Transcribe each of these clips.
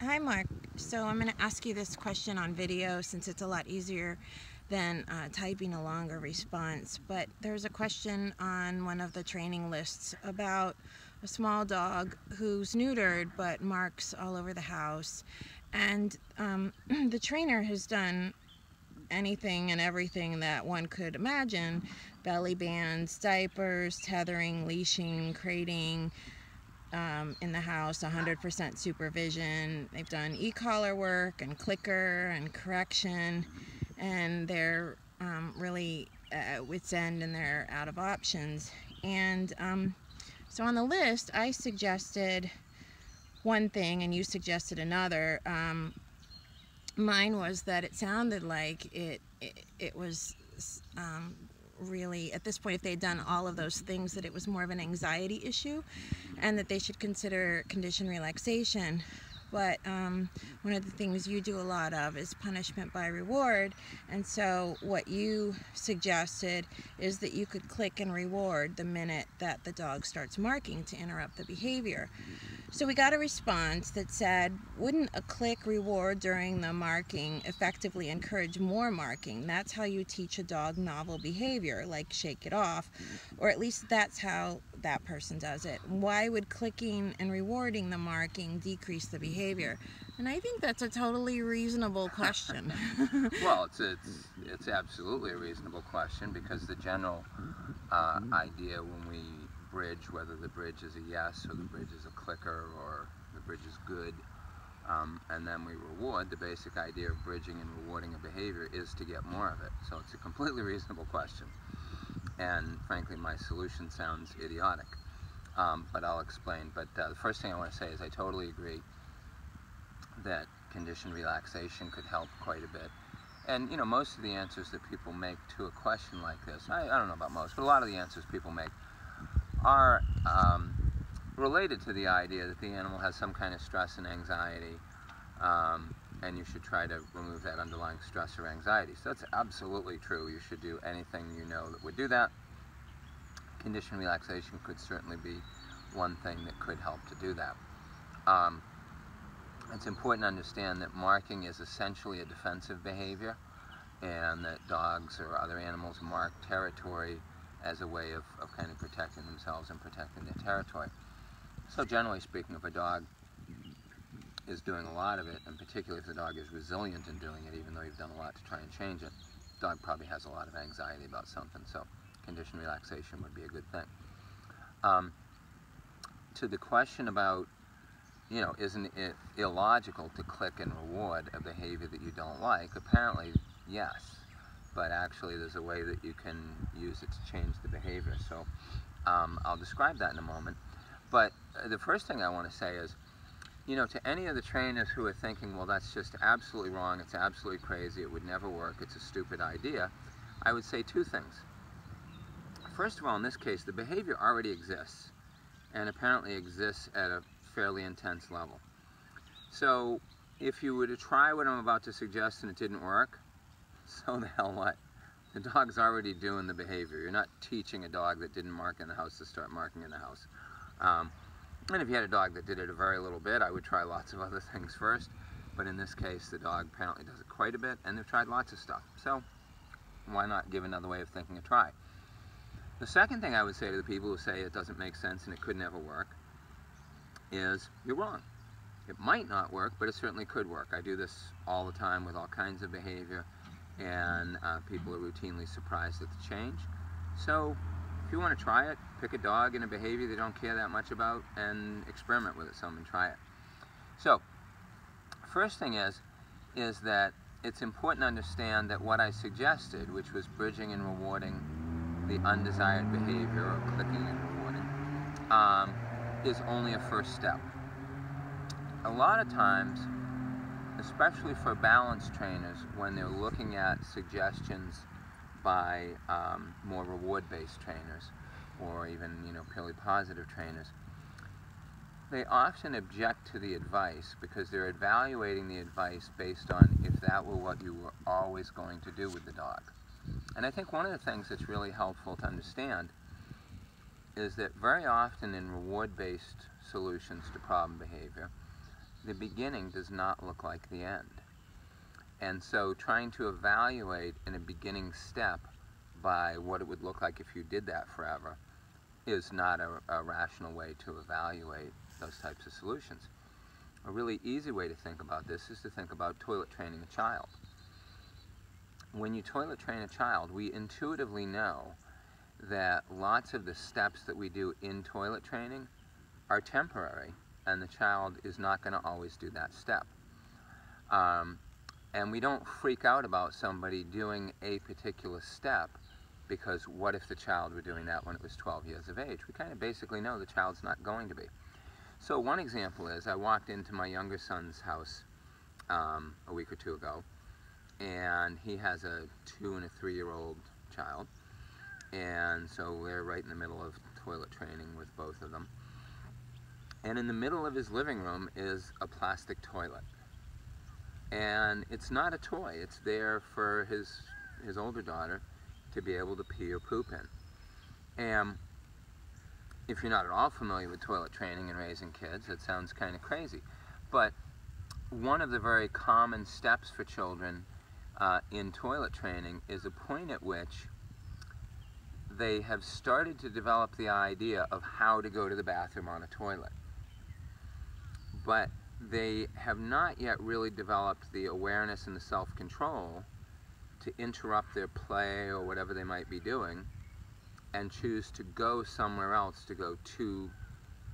Hi Mark. So I'm going to ask you this question on video since it's a lot easier than typing a longer response. But there's a question on one of the training lists about a small dog who's neutered but marks all over the house. And the trainer has done anything and everything that one could imagine: belly bands, diapers, tethering, leashing, crating, in the house, 100% supervision. They've done e-collar work and clicker and correction, and they're really at wit's end and they're out of options. And so on the list, I suggested one thing and you suggested another. Mine was that it sounded like it was really, at this point, if they'd done all of those things, that it was more of an anxiety issue and that they should consider condition relaxation. But one of the things you do a lot of is punishment by reward, and so what you suggested is that you could click and reward the minute that the dog starts marking to interrupt the behavior. So we got a response that said, wouldn't a click reward during the marking effectively encourage more marking? That's how you teach a dog novel behavior, like shake it off, or at least that's how that person does it. Why would clicking and rewarding the marking decrease the behavior? And I think that's a totally reasonable question. Well, it's absolutely a reasonable question, because the general idea when we bridge, whether the bridge is a yes or the bridge is a clicker or the bridge is good, and then we reward, the basic idea of bridging and rewarding a behavior is to get more of it. So it's a completely reasonable question, and frankly my solution sounds idiotic, but I'll explain. But the first thing I want to say is I totally agree that conditioned relaxation could help quite a bit. And you know, most of the answers that people make to a question like this, I don't know about most, but a lot of the answers people make are related to the idea that the animal has some kind of stress and anxiety, and you should try to remove that underlying stress or anxiety. So that's absolutely true. You should do anything you know that would do that. Conditioned relaxation could certainly be one thing that could help to do that. It's important to understand that marking is essentially a defensive behavior, and that dogs or other animals mark territory as a way of kind of protecting themselves and protecting their territory. So generally speaking, if a dog is doing a lot of it, and particularly if the dog is resilient in doing it, even though you've done a lot to try and change it, the dog probably has a lot of anxiety about something, so conditioned relaxation would be a good thing. To the question about, you know, isn't it illogical to click and reward a behavior that you don't like? Apparently, yes. But actually there's a way that you can use it to change the behavior. So I'll describe that in a moment. But the first thing I want to say is, you know, to any of the trainers who are thinking, well, that's just absolutely wrong, it's absolutely crazy, it would never work, it's a stupid idea, I would say two things. First of all, in this case, the behavior already exists, and apparently exists at a fairly intense level. So if you were to try what I'm about to suggest and it didn't work, so the hell what? The dog's already doing the behavior. You're not teaching a dog that didn't mark in the house to start marking in the house. And if you had a dog that did it a very little bit, I would try lots of other things first. But in this case, the dog apparently does it quite a bit, and they've tried lots of stuff. So why not give another way of thinking a try? The second thing I would say to the people who say it doesn't make sense and it could never work is, you're wrong. It might not work, but it certainly could work. I do this all the time with all kinds of behavior, and people are routinely surprised at the change. So if you want to try it, pick a dog and a behavior they don't care that much about and experiment with it some and try it. So first thing is that it's important to understand that what I suggested, which was bridging and rewarding the undesired behavior, or clicking and rewarding, is only a first step. A lot of times, especially for balance trainers, when they're looking at suggestions by more reward-based trainers, or even, you know, purely positive trainers, they often object to the advice because they're evaluating the advice based on if that were what you were always going to do with the dog. And I think one of the things that's really helpful to understand is that very often in reward-based solutions to problem behavior, the beginning does not look like the end. And so trying to evaluate in a beginning step by what it would look like if you did that forever is not a rational way to evaluate those types of solutions. A really easy way to think about this is to think about toilet training a child. When you toilet train a child, we intuitively know that lots of the steps that we do in toilet training are temporary, and the child is not going to always do that step. And we don't freak out about somebody doing a particular step because what if the child were doing that when it was 12 years of age? We kind of basically know the child's not going to be. So one example is I walked into my younger son's house a week or two ago, and he has a 2- and a 3-year-old child, and so we're right in the middle of toilet training with both of them. And in the middle of his living room is a plastic toilet. And it's not a toy, it's there for his older daughter to be able to pee or poop in. And if you're not at all familiar with toilet training and raising kids, it sounds kind of crazy. But one of the very common steps for children in toilet training is a point at which they have started to develop the idea of how to go to the bathroom on a toilet. But they have not yet really developed the awareness and the self-control to interrupt their play or whatever they might be doing and choose to go somewhere else, to go to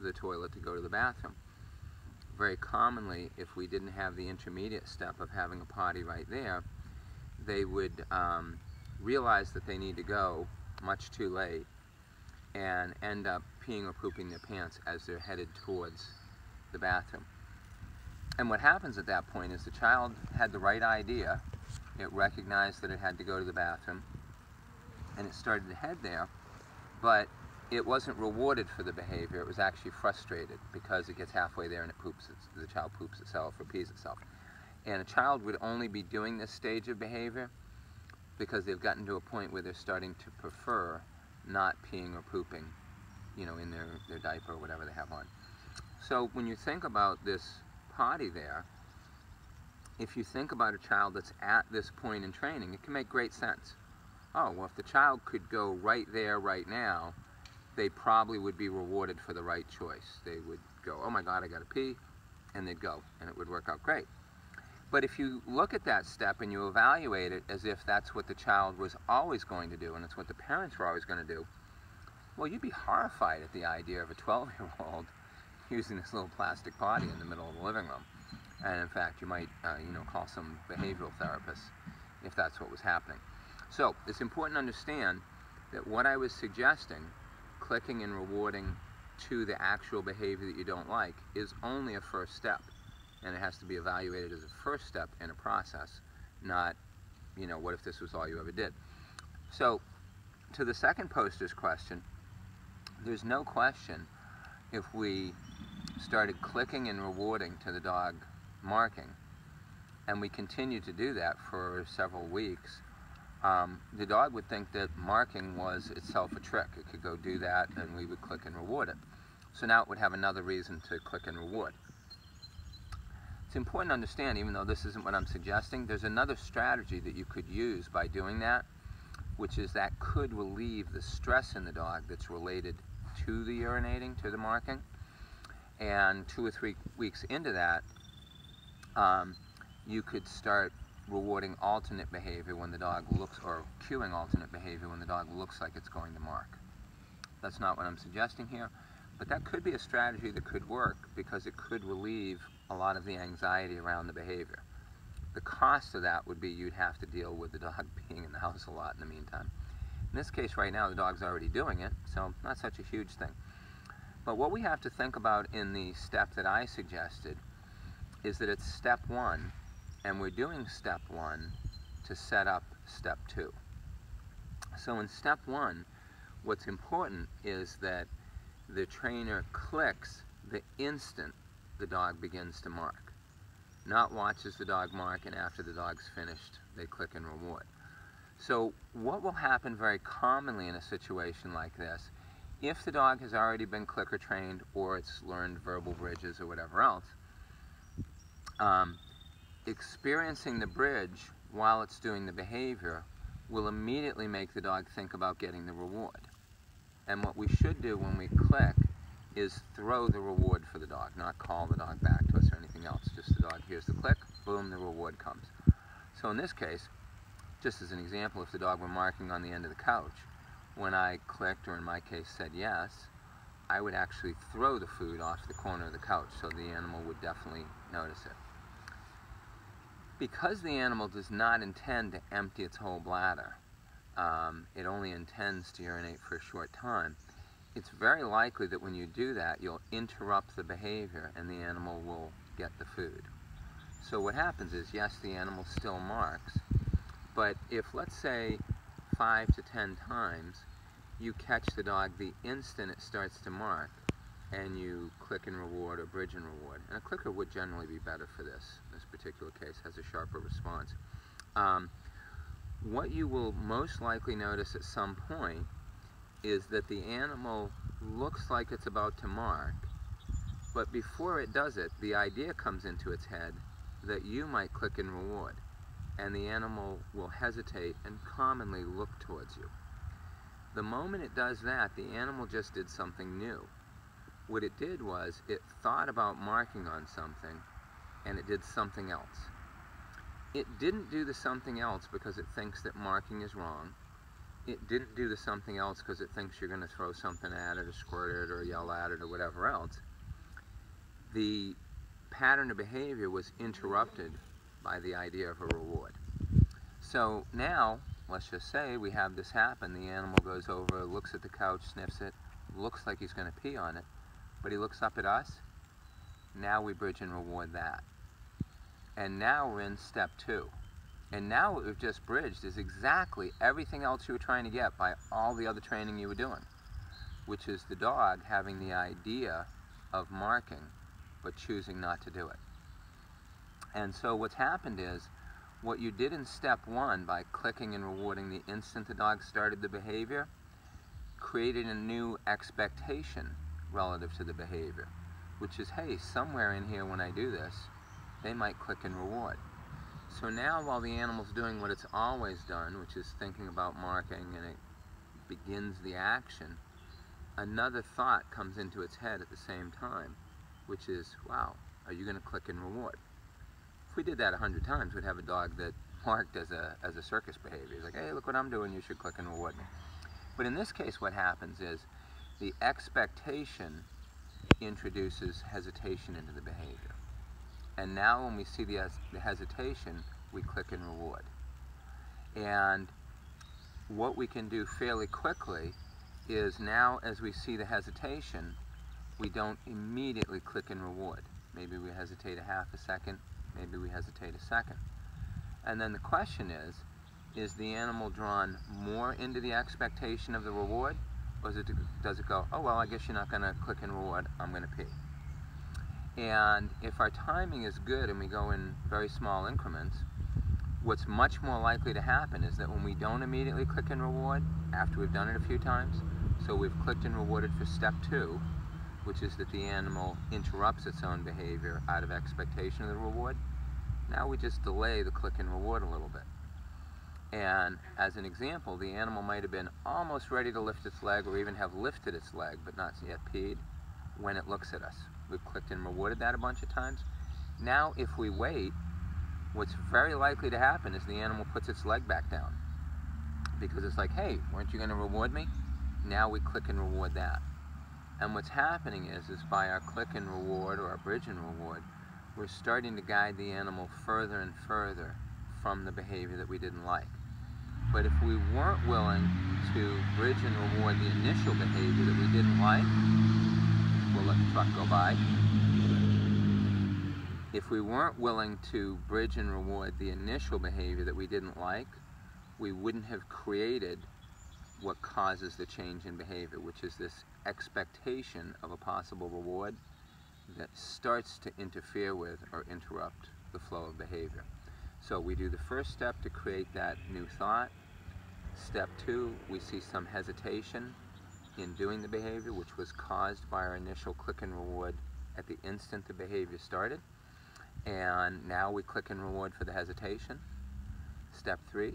the toilet, to go to the bathroom. Very commonly, if we didn't have the intermediate step of having a potty right there, they would realize that they need to go much too late and end up peeing or pooping their pants as they're headed towards the bathroom. And what happens at that point is the child had the right idea, it recognized that it had to go to the bathroom, and it started to head there, but it wasn't rewarded for the behavior, it was actually frustrated because it gets halfway there and the child poops itself or pees itself. And a child would only be doing this stage of behavior because they've gotten to a point where they're starting to prefer not peeing or pooping, you know, in their diaper or whatever they have on. So when you think about this potty there, if you think about a child that's at this point in training, it can make great sense. Oh, well, if the child could go right there, right now, they probably would be rewarded for the right choice. They would go, oh my God, I gotta pee, and they'd go, and it would work out great. But if you look at that step and you evaluate it as if that's what the child was always going to do and it's what the parents were always going to do, well, you'd be horrified at the idea of a 12-year-old using this little plastic potty in the middle of the living room. And in fact, you might call some behavioral therapists if that's what was happening. So it's important to understand that what I was suggesting, clicking and rewarding to the actual behavior that you don't like, is only a first step. And it has to be evaluated as a first step in a process, not, what if this was all you ever did? So to the second poster's question, there's no question if we started clicking and rewarding to the dog marking, and we continue to do that for several weeks, the dog would think that marking was itself a trick. It could go do that and we would click and reward it. So now it would have another reason to click and reward. It's important to understand, even though this isn't what I'm suggesting, there's another strategy that you could use by doing that, which is that could relieve the stress in the dog that's related to the urinating, to the marking. And 2 or 3 weeks into that, you could start rewarding alternate behavior when the dog looks, or cueing alternate behavior when the dog looks like it's going to mark. That's not what I'm suggesting here, but that could be a strategy that could work because it could relieve a lot of the anxiety around the behavior. The cost of that would be you'd have to deal with the dog being in the house a lot in the meantime. In this case right now, the dog's already doing it, so not such a huge thing. But what we have to think about in the step that I suggested is that it's step 1, and we're doing step 1 to set up step 2. So in step 1, what's important is that the trainer clicks the instant the dog begins to mark, not watches the dog mark and after the dog's finished they click and reward. So what will happen very commonly in a situation like this, if the dog has already been clicker trained or it's learned verbal bridges or whatever else, Experiencing the bridge while it's doing the behavior will immediately make the dog think about getting the reward. And what we should do when we click is throw the reward for the dog, not call the dog back to us or anything else. Just the dog hears the click, boom, the reward comes. So in this case, just as an example, if the dog were marking on the end of the couch, when I clicked, or in my case said yes, I would actually throw the food off the corner of the couch, so the animal would definitely notice it. Because the animal does not intend to empty its whole bladder, it only intends to urinate for a short time, it's very likely that when you do that, you'll interrupt the behavior and the animal will get the food. So what happens is, yes, the animal still marks, but if, let's say, 5 to 10 times, you catch the dog the instant it starts to mark, and you click and reward or bridge and reward, and a clicker would generally be better for this. This particular case has a sharper response. What you will most likely notice at some point is that the animal looks like it's about to mark, but before it does it, the idea comes into its head that you might click and reward, and the animal will hesitate and commonly look towards you. The moment it does that, the animal just did something new. What it did was, it thought about marking on something, and it did something else. It didn't do the something else because it thinks that marking is wrong. It didn't do the something else because it thinks you're going to throw something at it or squirt it or yell at it or whatever else. The pattern of behavior was interrupted by the idea of a reward. So now, let's just say we have this happen. The animal goes over, looks at the couch, sniffs it, looks like he's going to pee on it, but he looks up at us. Now we bridge and reward that. And now we're in step 2. And now what we've just bridged is exactly everything else you were trying to get by all the other training you were doing, which is the dog having the idea of marking, but choosing not to do it. And so what's happened is, what you did in step 1 by clicking and rewarding the instant the dog started the behavior, created a new expectation relative to the behavior, which is, hey, somewhere in here when I do this, they might click and reward. So now while the animal's doing what it's always done, which is thinking about marking, and it begins the action, another thought comes into its head at the same time, which is, wow, are you going to click and reward? If we did that 100 times, we'd have a dog that marked as a circus behavior. He's like, hey, look what I'm doing, you should click and reward me. But in this case, what happens is, the expectation introduces hesitation into the behavior. And now when we see the hesitation, we click and reward. And what we can do fairly quickly is, now as we see the hesitation, we don't immediately click and reward. Maybe we hesitate a half a second, maybe we hesitate a second. And then the question is the animal drawn more into the expectation of the reward, or does it go, oh well, I guess you're not going to click and reward, I'm going to pee. And if our timing is good and we go in very small increments, what's much more likely to happen is that when we don't immediately click and reward after we've done it a few times, so we've clicked and rewarded for step 2, which is that the animal interrupts its own behavior out of expectation of the reward, now we just delay the click and reward a little bit. And as an example, the animal might have been almost ready to lift its leg, or even have lifted its leg but not yet peed, when it looks at us. We've clicked and rewarded that a bunch of times. Now if we wait, what's very likely to happen is the animal puts its leg back down, because it's like, hey, weren't you going to reward me? Now we click and reward that. And what's happening is by our click and reward, or our bridge and reward, we're starting to guide the animal further and further from the behavior that we didn't like. But if we weren't willing to bridge and reward the initial behavior that we didn't like, we'll let the truck go by. If we weren't willing to bridge and reward the initial behavior that we didn't like, we wouldn't have created what causes the change in behavior, which is this expectation of a possible reward that starts to interfere with or interrupt the flow of behavior. So we do the first step to create that new thought. Step 2, we see some hesitation in doing the behavior, which was caused by our initial click and reward at the instant the behavior started. And now we click and reward for the hesitation. Step 3,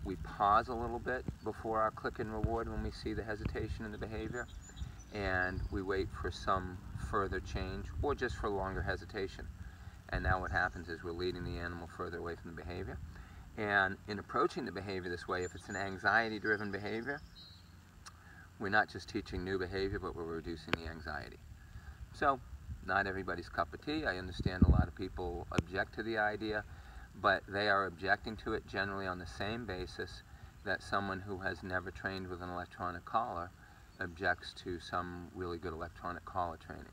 we pause a little bit before our click and reward when we see the hesitation in the behavior, and we wait for some further change or just for longer hesitation. And now what happens is we're leading the animal further away from the behavior. And in approaching the behavior this way, if it's an anxiety-driven behavior, we're not just teaching new behavior, but we're reducing the anxiety. So, not everybody's cup of tea. I understand a lot of people object to the idea, but they are objecting to it generally on the same basis that someone who has never trained with an electronic collar objects to some really good electronic collar training.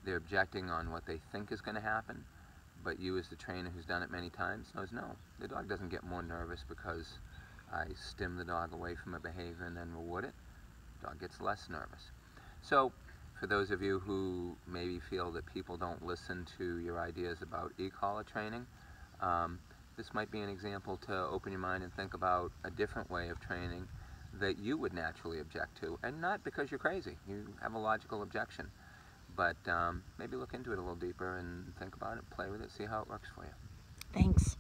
They're objecting on what they think is going to happen, but you as the trainer who's done it many times knows no, the dog doesn't get more nervous because I stim the dog away from a behavior and then reward it. The dog gets less nervous. So for those of you who maybe feel that people don't listen to your ideas about e-collar training, this might be an example to open your mind and think about a different way of training that you would naturally object to, and not because you're crazy. You have a logical objection, but maybe look into it a little deeper and think about it, play with it, see how it works for you. Thanks.